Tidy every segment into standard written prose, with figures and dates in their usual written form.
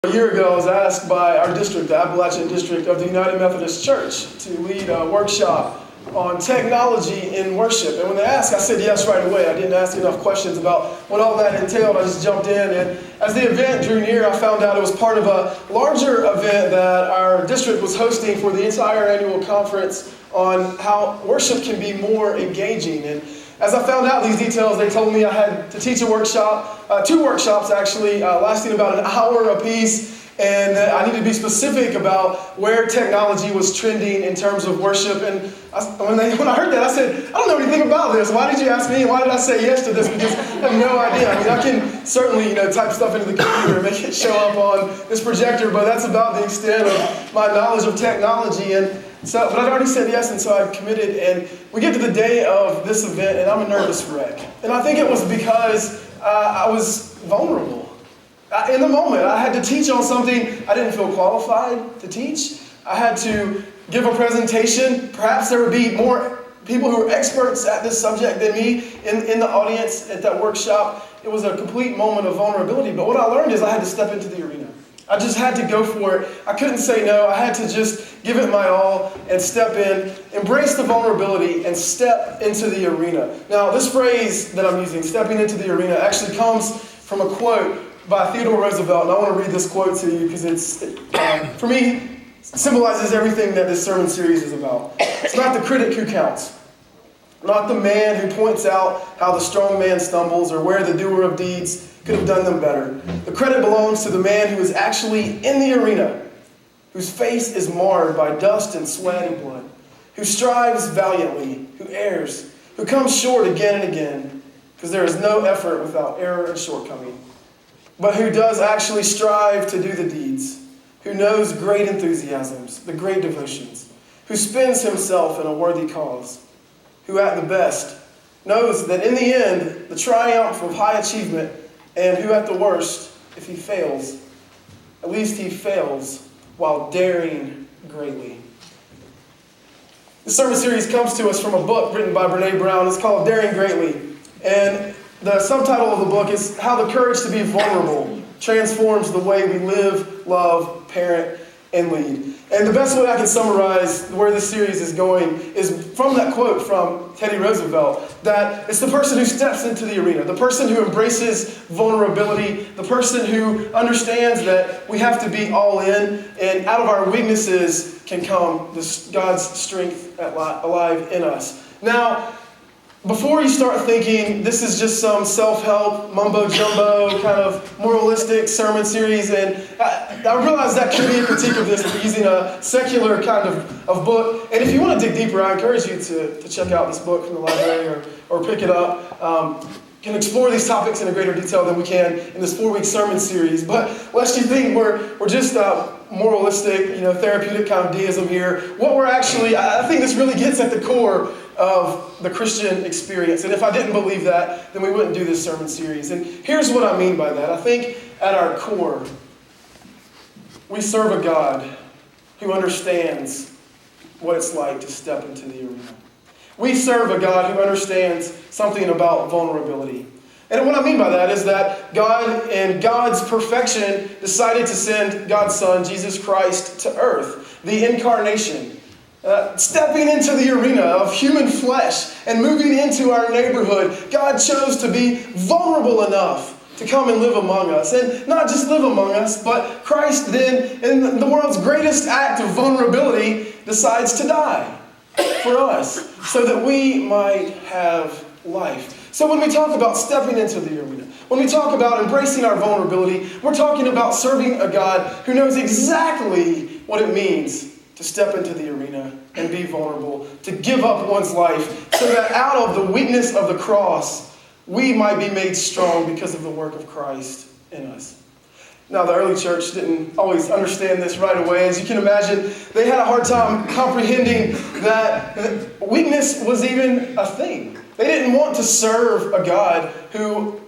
A year ago, I was asked by our district, the Appalachian District of the United Methodist Church, to lead a workshop on technology in worship. And when they asked, I said yes right away. I didn't ask enough questions about what all that entailed. I just jumped in. And as the event drew near, I found out it was part of a larger event that our district was hosting for the entire annual conference on how worship can be more engaging. And as I found out these details, they told me I had to teach a workshop, two workshops actually, lasting about an hour apiece, and that I needed to be specific about where technology was trending in terms of worship. And when I heard that, I said, I don't know anything about this. Why did you ask me? Why did I say yes to this? Because I have no idea. I mean, I can certainly, type stuff into the computer and make it show up on this projector, but that's about the extent of my knowledge of technology. But I'd already said yes, and so I committed. And we get to the day of this event, and I'm a nervous wreck. And I think it was because I was vulnerable. In the moment, I had to teach on something I didn't feel qualified to teach. I had to give a presentation. Perhaps there would be more people who are experts at this subject than me in the audience at that workshop. It was a complete moment of vulnerability. But what I learned is I had to step into the arena. I just had to go for it. I couldn't say no. I had to just give it my all and step in, embrace the vulnerability, and step into the arena. Now, this phrase that I'm using, stepping into the arena, actually comes from a quote by Theodore Roosevelt, and I want to read this quote to you because for me, symbolizes everything that this sermon series is about. It's not the critic who counts, not the man who points out how the strong man stumbles or where the doer of deeds could have done them better. The credit belongs to the man who is actually in the arena, whose face is marred by dust and sweat and blood, who strives valiantly, who errs, who comes short again and again, because there is no effort without error and shortcoming, but who does actually strive to do the deeds, who knows great enthusiasms, the great devotions, who spends himself in a worthy cause, who at the best knows that in the end, the triumph of high achievement, and who at the worst, if he fails, at least he fails while daring greatly. This sermon series comes to us from a book written by Brene Brown. It's called Daring Greatly. And the subtitle of the book is How the Courage to be Vulnerable Transforms the Way We Live, Love, Parent, and Lead. And the best way I can summarize where this series is going is from that quote from Teddy Roosevelt, that it's the person who steps into the arena, the person who embraces vulnerability, the person who understands that we have to be all in, and out of our weaknesses can come God's strength alive in us. Now, before you start thinking this is just some self-help, mumbo-jumbo, kind of moralistic sermon series, and I realize that could be a critique of this using a secular kind of book. And if you want to dig deeper, I encourage you to check out this book from the library or pick it up. Can explore these topics in a greater detail than we can in this 4-week sermon series. But lest you think we're just moralistic, therapeutic kind of deism here, what we're actually, I think this really gets at the core of the Christian experience. And if I didn't believe that, then we wouldn't do this sermon series. And here's what I mean by that. I think at our core, we serve a God who understands what it's like to step into the arena. We serve a God who understands something about vulnerability. And what I mean by that is that God, in God's perfection, decided to send God's Son, Jesus Christ, to earth, the incarnation. Stepping into the arena of human flesh and moving into our neighborhood, God chose to be vulnerable enough to come and live among us. And not just live among us, but Christ then, in the world's greatest act of vulnerability, decides to die for us so that we might have life. So when we talk about stepping into the arena, when we talk about embracing our vulnerability, we're talking about serving a God who knows exactly what it means to step into the arena and be vulnerable, to give up one's life so that out of the weakness of the cross, we might be made strong because of the work of Christ in us. Now, the early church didn't always understand this right away. As you can imagine, they had a hard time comprehending that weakness was even a thing. They didn't want to serve a God who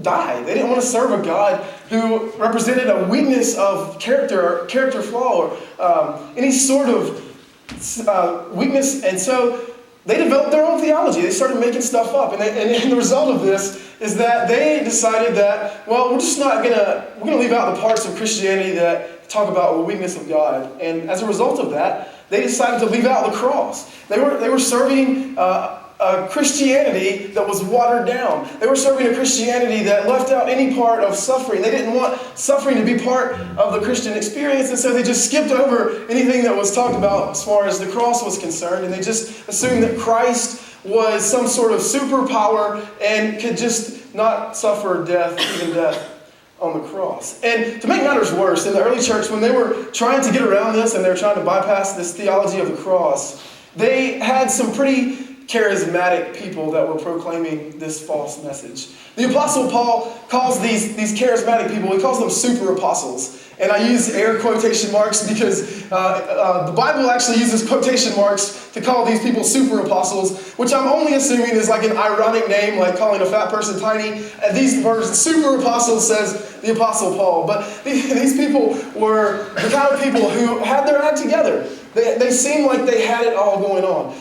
died. They didn't want to serve a God who represented a weakness of character flaw, or any sort of weakness. And so they developed their own theology. They started making stuff up. And the result of this is that they decided that, well, we're going to leave out the parts of Christianity that talk about the weakness of God. And as a result of that, they decided to leave out the cross. They were serving a Christianity that was watered down. They were serving a Christianity that left out any part of suffering. They didn't want suffering to be part of the Christian experience, and so they just skipped over anything that was talked about as far as the cross was concerned, and they just assumed that Christ was some sort of superpower and could just not suffer death, even death on the cross. And to make matters worse, in the early church, when they were trying to get around this and they were trying to bypass this theology of the cross, they had some pretty charismatic people that were proclaiming this false message. The Apostle Paul calls these charismatic people, he calls them super apostles. And I use air quotation marks because the Bible actually uses quotation marks to call these people super apostles, which I'm only assuming is like an ironic name, like calling a fat person tiny. And these words, super apostles, says the Apostle Paul. But these people were the kind of people who had their act together. They seemed like they had it all going on.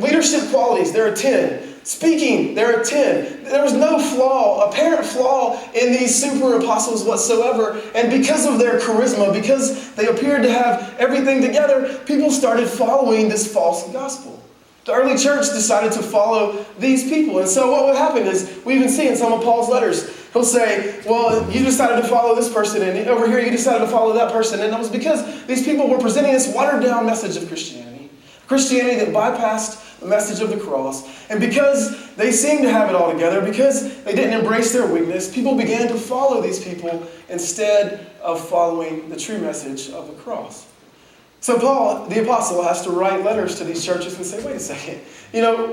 Leadership qualities, they're a 10. Speaking, they're a 10. There was no flaw, apparent flaw in these super apostles whatsoever. And because of their charisma, because they appeared to have everything together, people started following this false gospel. The early church decided to follow these people. And so what would happen is, we even see in some of Paul's letters, he'll say, well, you decided to follow this person, and over here you decided to follow that person. And it was because these people were presenting this watered-down message of Christianity. Christianity that bypassed the message of the cross. And because they seemed to have it all together, because they didn't embrace their weakness, people began to follow these people instead of following the true message of the cross. So Paul, the apostle, has to write letters to these churches and say, wait a second,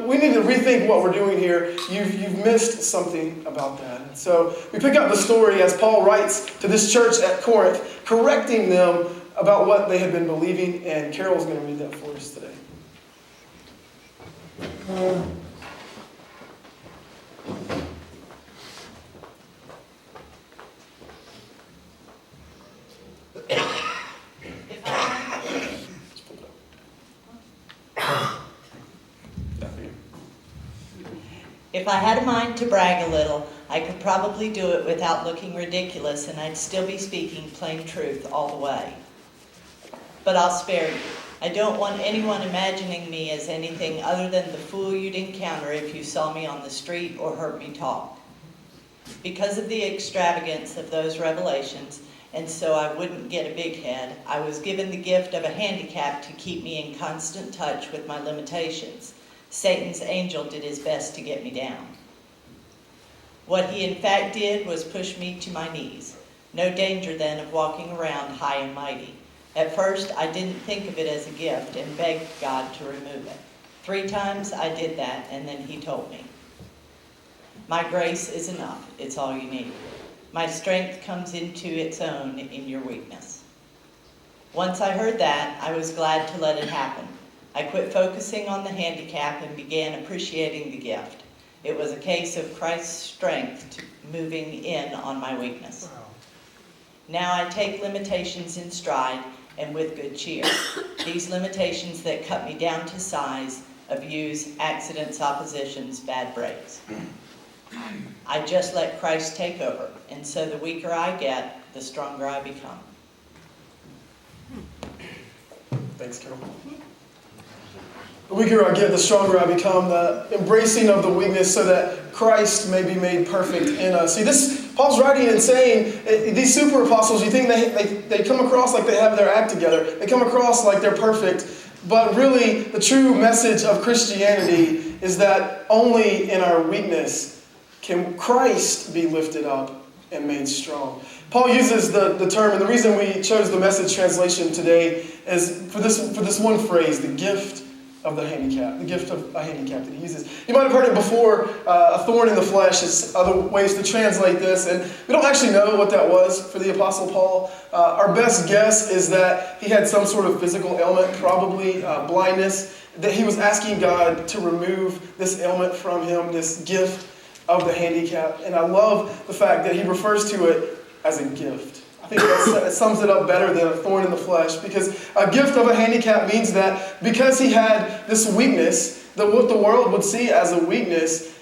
we need to rethink what we're doing here. You've missed something about that. And so we pick up the story as Paul writes to this church at Corinth, correcting them about what they had been believing, and Carol's going to read that for us today. If I had a mind to brag a little, I could probably do it without looking ridiculous, and I'd still be speaking plain truth all the way. But I'll spare you. I don't want anyone imagining me as anything other than the fool you'd encounter if you saw me on the street or heard me talk. Because of the extravagance of those revelations, and so I wouldn't get a big head, I was given the gift of a handicap to keep me in constant touch with my limitations. Satan's angel did his best to get me down. What he in fact did was push me to my knees. No danger then of walking around high and mighty. At first, I didn't think of it as a gift and begged God to remove it. 3 times I did that, and then he told me, my grace is enough. It's all you need. My strength comes into its own in your weakness. Once I heard that, I was glad to let it happen. I quit focusing on the handicap and began appreciating the gift. It was a case of Christ's strength moving in on my weakness. Wow. Now I take limitations in stride and with good cheer. These limitations that cut me down to size, abuse, accidents, oppositions, bad breaks. I just let Christ take over, and so the weaker I get, the stronger I become. Thanks, Carol. The weaker I get, the stronger I become, the embracing of the weakness so that Christ may be made perfect in us. See, Paul's writing and saying, these super apostles, you think they come across like they have their act together. They come across like they're perfect. But really, the true message of Christianity is that only in our weakness can Christ be lifted up and made strong. Paul uses the term, and the reason we chose the Message translation today is for this one phrase, the gift of the handicap, the gift of a handicap that he uses. You might have heard it before, a thorn in the flesh is other ways to translate this, and we don't actually know what that was for the Apostle Paul. Our best guess is that he had some sort of physical ailment, probably blindness, that he was asking God to remove this ailment from him, this gift of the handicap. And I love the fact that he refers to it as a gift. I think that sums it up better than a thorn in the flesh, because a gift of a handicap means that because he had this weakness, that what the world would see as a weakness,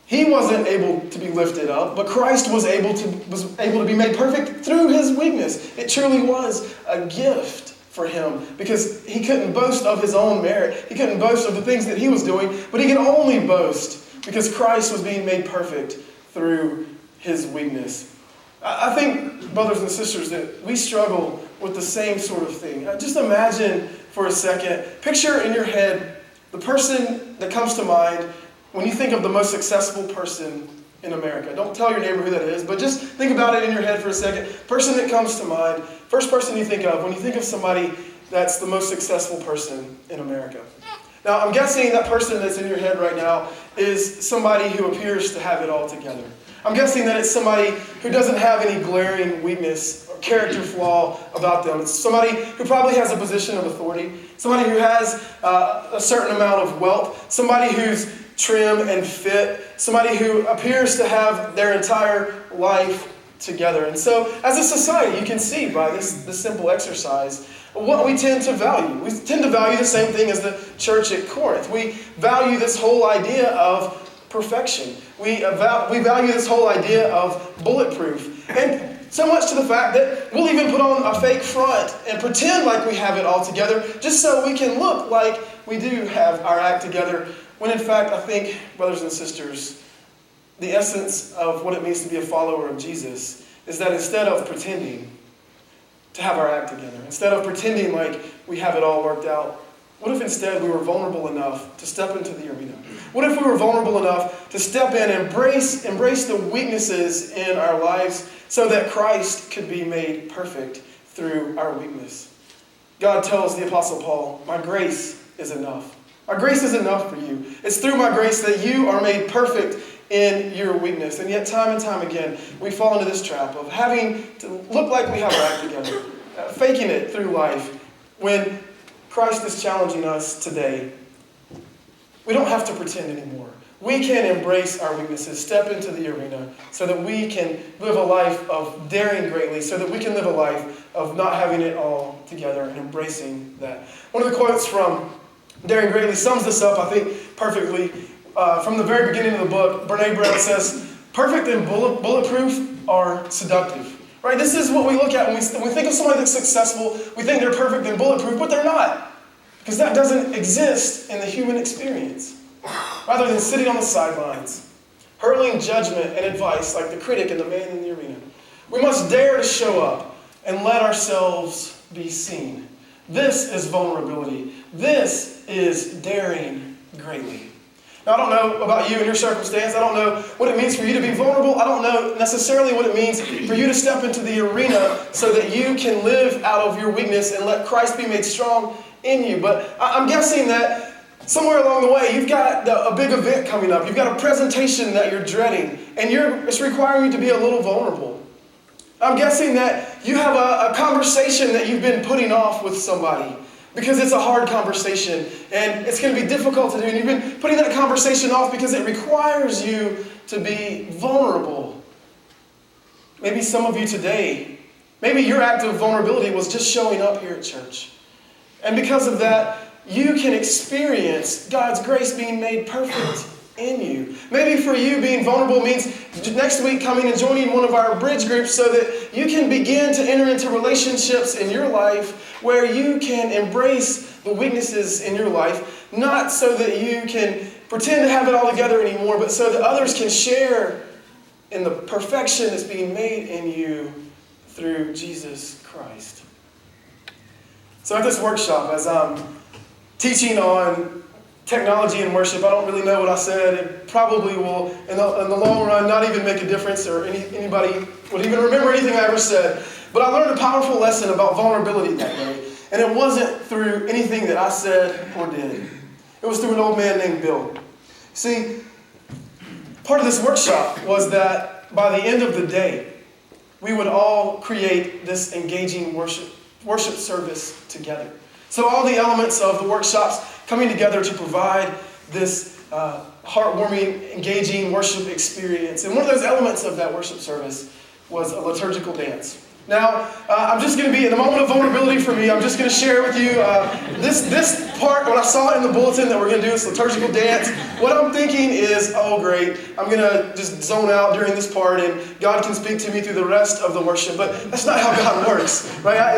He wasn't able to be lifted up, but Christ was able to be made perfect through his weakness. It truly was a gift for him because he couldn't boast of his own merit. He couldn't boast of the things that he was doing, but he could only boast because Christ was being made perfect through his weakness. I think, brothers and sisters, that we struggle with the same sort of thing. Just imagine for a second, picture in your head the person that comes to mind when you think of the most successful person in America. Don't tell your neighbor who that is, but just think about it in your head for a second. Person that comes to mind, first person you think of when you think of somebody that's the most successful person in America. Now, I'm guessing that person that's in your head right now is somebody who appears to have it all together. I'm guessing that it's somebody who doesn't have any glaring weakness or character flaw about them. It's somebody who probably has a position of authority, somebody who has a certain amount of wealth, somebody who's trim and fit, somebody who appears to have their entire life together. And so, as a society, you can see by this simple exercise what we tend to value. We tend to value the same thing as the church at Corinth. We value this whole idea of perfection. We value this whole idea of bulletproof. And so much to the fact that we'll even put on a fake front and pretend like we have it all together just so we can look like we do have our act together. When in fact, I think, brothers and sisters, the essence of what it means to be a follower of Jesus is that instead of pretending to have our act together, instead of pretending like we have it all worked out, what if instead we were vulnerable enough to step into the arena? What if we were vulnerable enough to step in and embrace the weaknesses in our lives so that Christ could be made perfect through our weakness? God tells the Apostle Paul, "My grace is enough." My grace is enough for you. It's through my grace that you are made perfect in your weakness. And yet time and time again, we fall into this trap of having to look like we have our act together, faking it through life. When Christ is challenging us today, we don't have to pretend anymore. We can embrace our weaknesses, step into the arena so that we can live a life of daring greatly, so that we can live a life of not having it all together and embracing that. One of the quotes from Daring Greatly sums this up, I think, perfectly. From the very beginning of the book, Brene Brown says, "Perfect and bulletproof are seductive." Right? This is what we look at when we think of somebody that's successful. We think they're perfect and bulletproof, but they're not. Because that doesn't exist in the human experience. Rather than sitting on the sidelines, hurling judgment and advice like the critic and the man in the arena, we must dare to show up and let ourselves be seen. This is vulnerability. This is daring greatly. Now, I don't know about you and your circumstance. I don't know what it means for you to be vulnerable. I don't know necessarily what it means for you to step into the arena so that you can live out of your weakness and let Christ be made strong in you. But I'm guessing that somewhere along the way, you've got a big event coming up. You've got a presentation that you're dreading, and it's requiring you to be a little vulnerable. I'm guessing that you have a conversation that you've been putting off with somebody because it's a hard conversation and it's going to be difficult to do. And you've been putting that conversation off because it requires you to be vulnerable. Maybe some of you today, maybe your act of vulnerability was just showing up here at church. And because of that, you can experience God's grace being made perfect in you. Maybe for you, being vulnerable means next week coming and joining one of our bridge groups so that you can begin to enter into relationships in your life where you can embrace the weaknesses in your life, not so that you can pretend to have it all together anymore, but so that others can share in the perfection that's being made in you through Jesus Christ. So at this workshop, as I'm teaching on technology and worship, I don't really know what I said. It probably will, in the long run, not even make a difference, or anybody would even remember anything I ever said. But I learned a powerful lesson about vulnerability that day. And it wasn't through anything that I said or did. It was through an old man named Bill. See, part of this workshop was that by the end of the day, we would all create this engaging worship service together. So all the elements of the workshops coming together to provide this heartwarming, engaging worship experience. And one of those elements of that worship service was a liturgical dance. Now, I'm just going to be in a moment of vulnerability for me. I'm just going to share with you this part. When I saw it in the bulletin that we're going to do this liturgical dance, what I'm thinking is, oh great, I'm going to just zone out during this part and God can speak to me through the rest of the worship. But that's not how God works, right?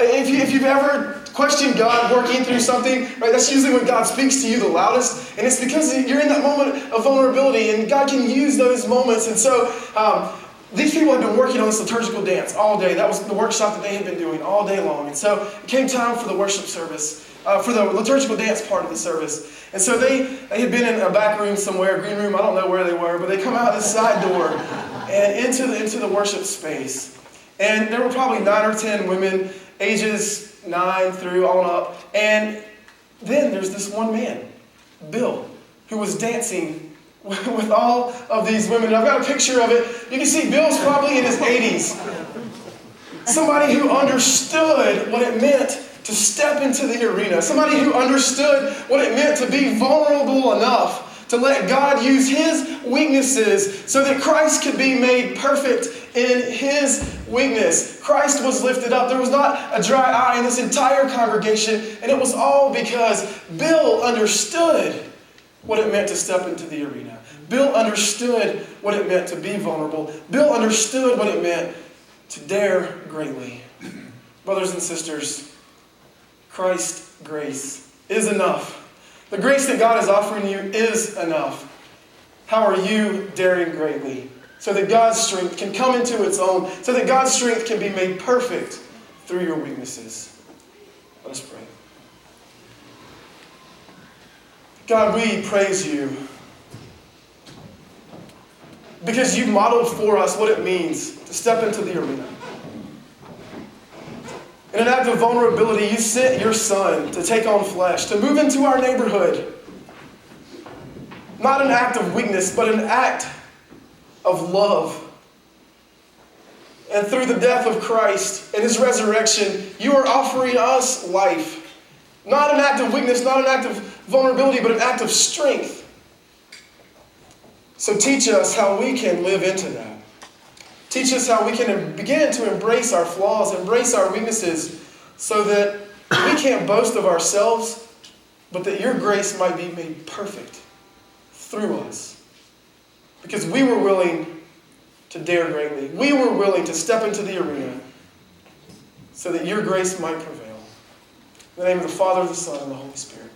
If you've ever questioned God working through something, right, that's usually when God speaks to you the loudest. And it's because you're in that moment of vulnerability and God can use those moments. And so, these people had been working on this liturgical dance all day. That was the workshop that they had been doing all day long. And so it came time for the worship service, for the liturgical dance part of the service. And so they had been in a back room somewhere, a green room, I don't know where they were, but they come out this side door and into the worship space. And there were probably 9 or 10 women, ages 9 through on up. And then there's this one man, Bill, who was dancing with all of these women. And I've got a picture of it. You can see Bill's probably in his 80s. Somebody who understood what it meant to step into the arena. Somebody who understood what it meant to be vulnerable enough to let God use his weaknesses so that Christ could be made perfect in his weakness. Christ was lifted up. There was not a dry eye in this entire congregation, and it was all because Bill understood what it meant to step into the arena. Bill understood what it meant to be vulnerable. Bill understood what it meant to dare greatly. Brothers and sisters, Christ's grace is enough. The grace that God is offering you is enough. How are you daring greatly so that God's strength can come into its own, so that God's strength can be made perfect through your weaknesses? Let us pray. God, we praise you because you modeled for us what it means to step into the arena. In an act of vulnerability, you sent your Son to take on flesh, to move into our neighborhood. Not an act of weakness, but an act of love. And through the death of Christ and his resurrection, you are offering us life. Not an act of weakness, not an act of vulnerability, but an act of strength. So teach us how we can live into that. Teach us how we can begin to embrace our flaws, embrace our weaknesses, so that we can't boast of ourselves, but that your grace might be made perfect through us. Because we were willing to dare greatly. We were willing to step into the arena so that your grace might prevail. In the name of the Father, the Son, and the Holy Spirit.